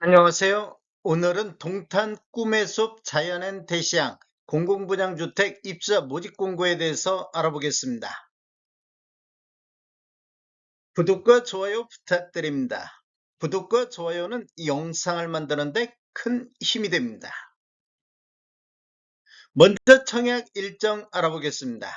안녕하세요. 오늘은 동탄 꿈의 숲 자연엔 대시양 공공분양주택 입주자 모집 공고에 대해서 알아보겠습니다. 구독과 좋아요 부탁드립니다. 구독과 좋아요는 이 영상을 만드는데 큰 힘이 됩니다. 먼저 청약 일정 알아보겠습니다.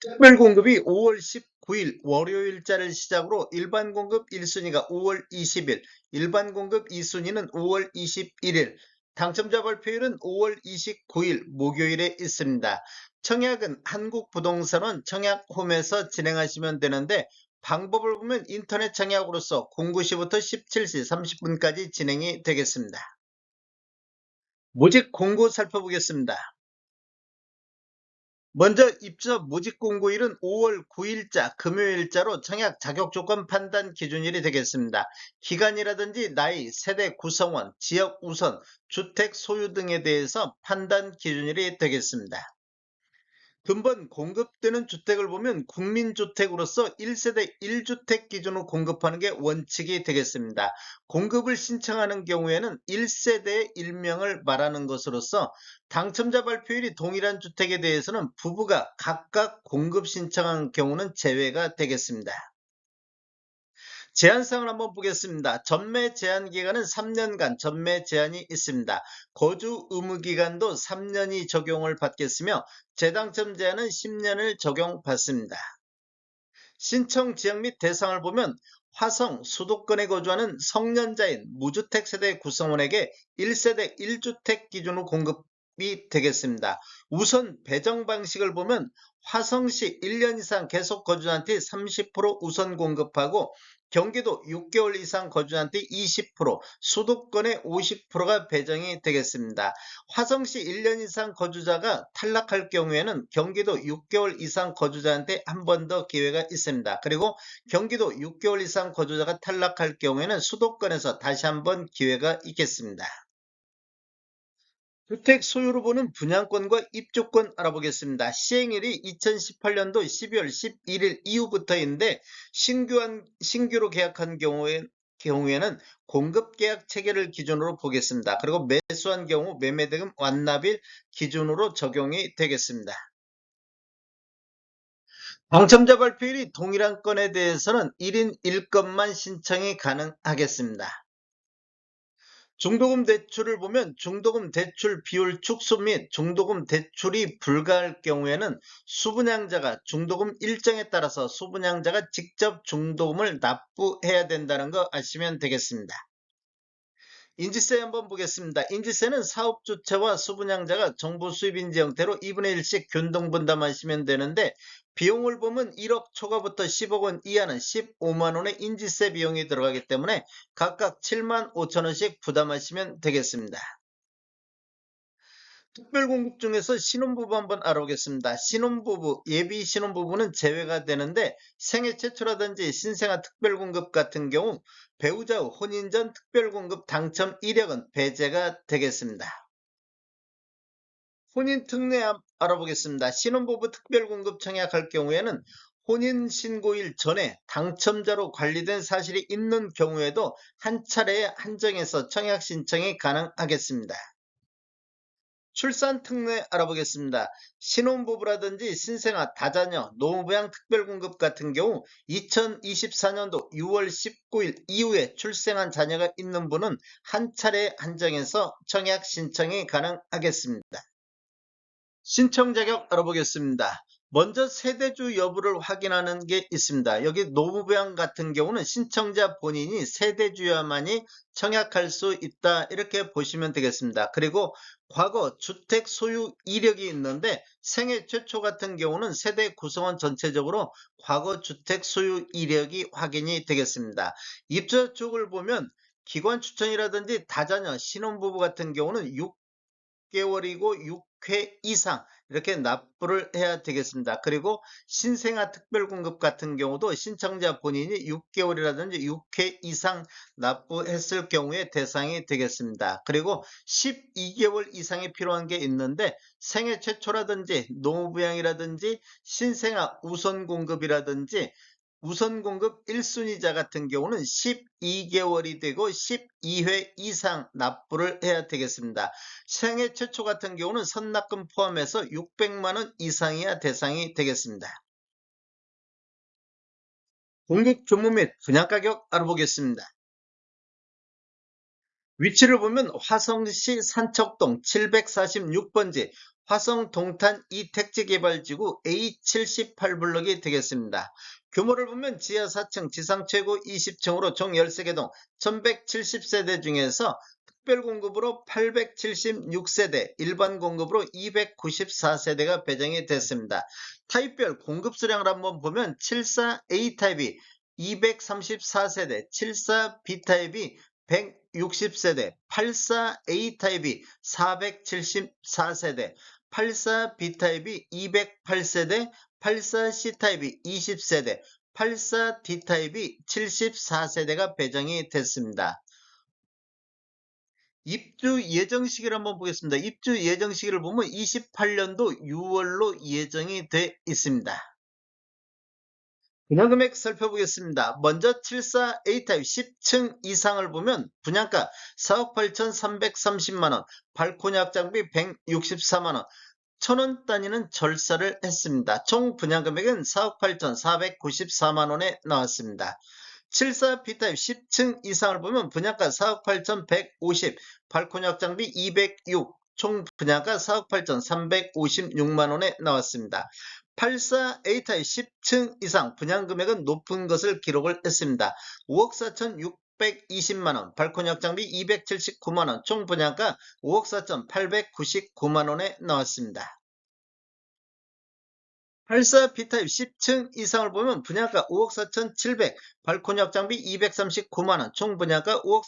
특별공급이 5월 19일 월요일자를 시작으로 일반 공급 1순위가 5월 20일, 일반 공급 2순위는 5월 21일, 당첨자 발표일은 5월 29일 목요일에 있습니다. 청약은 한국부동산원 청약홈에서 진행하시면 되는데 방법을 보면 인터넷 청약으로서 09시부터 17시 30분까지 진행이 되겠습니다. 모집 공고 살펴보겠습니다. 먼저 입주자 모집 공고일은 5월 9일자 금요일자로 청약 자격 조건 판단 기준일이 되겠습니다. 기간이라든지 나이, 세대 구성원, 지역 우선, 주택 소유 등에 대해서 판단 기준일이 되겠습니다. 근본 공급되는 주택을 보면 국민주택으로서 1세대 1주택 기준으로 공급하는 게 원칙이 되겠습니다. 공급을 신청하는 경우에는 1세대 1명을 말하는 것으로서 당첨자 발표일이 동일한 주택에 대해서는 부부가 각각 공급 신청한 경우는 제외가 되겠습니다. 제한사항을 한번 보겠습니다. 전매 제한 기간은 3년간 전매 제한이 있습니다. 거주 의무 기간도 3년이 적용을 받겠으며 재당첨 제한은 10년을 적용받습니다. 신청 지역 및 대상을 보면 화성 수도권에 거주하는 성년자인 무주택 세대 구성원에게 1세대 1주택 기준으로 공급이 되겠습니다. 우선 배정 방식을 보면 화성시 1년 이상 계속 거주자한테 30% 우선 공급하고 경기도 6개월 이상 거주자한테 20%, 수도권의 50%가 배정이 되겠습니다. 화성시 1년 이상 거주자가 탈락할 경우에는 경기도 6개월 이상 거주자한테 한 번 더 기회가 있습니다. 그리고 경기도 6개월 이상 거주자가 탈락할 경우에는 수도권에서 다시 한번 기회가 있겠습니다. 주택 소유로 보는 분양권과 입주권 알아보겠습니다. 시행일이 2018년도 12월 11일 이후부터인데 신규로 계약한 경우에는 공급계약 체계를 기준으로 보겠습니다. 그리고 매수한 경우 매매대금 완납일 기준으로 적용이 되겠습니다. 당첨자 발표일이 동일한 건에 대해서는 1인 1건만 신청이 가능하겠습니다. 중도금 대출을 보면 중도금 대출 비율 축소 및 중도금 대출이 불가할 경우에는 수분양자가 중도금 일정에 따라서 수분양자가 직접 중도금을 납부해야 된다는 거 아시면 되겠습니다. 인지세 한번 보겠습니다. 인지세는 사업주체와 수분양자가 정부 수입인지 형태로 2분의 1씩 균등분담하시면 되는데 비용을 보면 1억 초과부터 10억 원 이하는 15만 원의 인지세 비용이 들어가기 때문에 각각 7만 5천 원씩 부담하시면 되겠습니다. 특별공급 중에서 신혼부부 한번 알아보겠습니다. 신혼부부, 예비 신혼부부는 제외가 되는데 생애 최초라든지 신생아 특별공급 같은 경우 배우자 혼인 전 특별공급 당첨 이력은 배제가 되겠습니다. 혼인 특례 알아보겠습니다. 신혼부부 특별공급 청약할 경우에는 혼인신고일 전에 당첨자로 관리된 사실이 있는 경우에도 한 차례에 한정해서 청약 신청이 가능하겠습니다. 출산 특례 알아보겠습니다. 신혼부부라든지 신생아, 다자녀, 노부양 특별공급 같은 경우 2024년도 6월 19일 이후에 출생한 자녀가 있는 분은 한 차례 한정해서 청약 신청이 가능하겠습니다. 신청 자격 알아보겠습니다. 먼저 세대주 여부를 확인하는 게 있습니다. 여기 노부부양 같은 경우는 신청자 본인이 세대주야만이 청약할 수 있다 이렇게 보시면 되겠습니다. 그리고 과거 주택 소유 이력이 있는데 생애 최초 같은 경우는 세대 구성원 전체적으로 과거 주택 소유 이력이 확인이 되겠습니다. 입주자 쪽을 보면 기관 추천이라든지 다자녀 신혼부부 같은 경우는 6개월이고 6회 이상 이렇게 납부를 해야 되겠습니다. 그리고 신생아 특별공급 같은 경우도 신청자 본인이 6개월이라든지 6회 이상 납부했을 경우에 대상이 되겠습니다. 그리고 12개월 이상이 필요한 게 있는데 생애 최초라든지 노부양이라든지 신생아 우선 공급이라든지 우선 공급 1순위자 같은 경우는 12개월이 되고 12회 이상 납부를 해야 되겠습니다. 생애 최초 같은 경우는 선납금 포함해서 600만 원 이상이야 대상이 되겠습니다. 공급 규모 및 분양가격 알아보겠습니다. 위치를 보면 화성시 산척동 746번지 화성 동탄 2택지 개발지구 A78블럭이 되겠습니다. 규모를 보면 지하 4층, 지상 최고 20층으로 총 13개 동 1170세대 중에서 특별 공급으로 876세대, 일반 공급으로 294세대가 배정이 됐습니다. 타입별 공급 수량을 한번 보면 74A 타입이 234세대, 74B 타입이 160세대, 84A 타입이 474세대, 84B 타입이 208세대, 84C 타입이 20세대, 84D 타입이 74세대가 배정이 됐습니다. 입주 예정 시기를 한번 보겠습니다. 입주 예정 시기를 보면 28년도 6월로 예정이 돼 있습니다. 분양금액 살펴보겠습니다. 먼저 74A 타입 10층 이상을 보면 분양가 4억 8,330만원, 발코니 확장비 164만원, 1,000원 단위는 절사를 했습니다. 총 분양금액은 4억 8,494만원에 나왔습니다. 74B 타입 10층 이상을 보면 분양가 4억 8,150, 발코니 확장비 206, 총 분양가 4억 8,356만원에 나왔습니다. 84A 타입 10층 이상 분양금액은 높은 것을 기록을 했습니다. 5억 4,620만원, 발코니 확장비 279만원, 총 분양가 5억 4,899만원에 나왔습니다. 84B 타입 10층 이상을 보면 분양가 5억 4,700, 발코니 확장비 239만원, 총 분양가 5억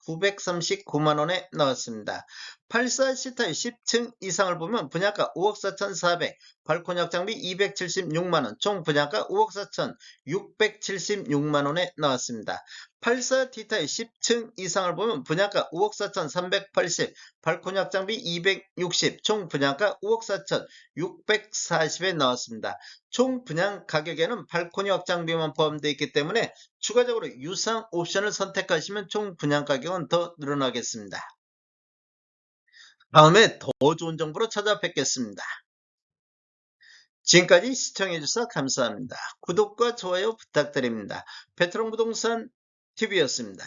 4,939만원에 나왔습니다. 84C 타입 10층 이상을 보면 분양가 5억 4,400, 발코니 확장비 276만원, 총 분양가 5억 4,676만원에 나왔습니다. 84D 타입 10층 이상을 보면 분양가 5억 4,380, 발코니 확장비 260, 총 분양가 5억 4,640에 나왔습니다. 총 분양 가격에는 발코니 확장비만 포함되어 있기 때문에 추가적으로 유상 옵션을 선택하시면 총 분양 가격은 더 늘어나겠습니다. 다음에 더 좋은 정보로 찾아뵙겠습니다. 지금까지 시청해주셔서 감사합니다. 구독과 좋아요 부탁드립니다. 베트남 부동산 TV였습니다.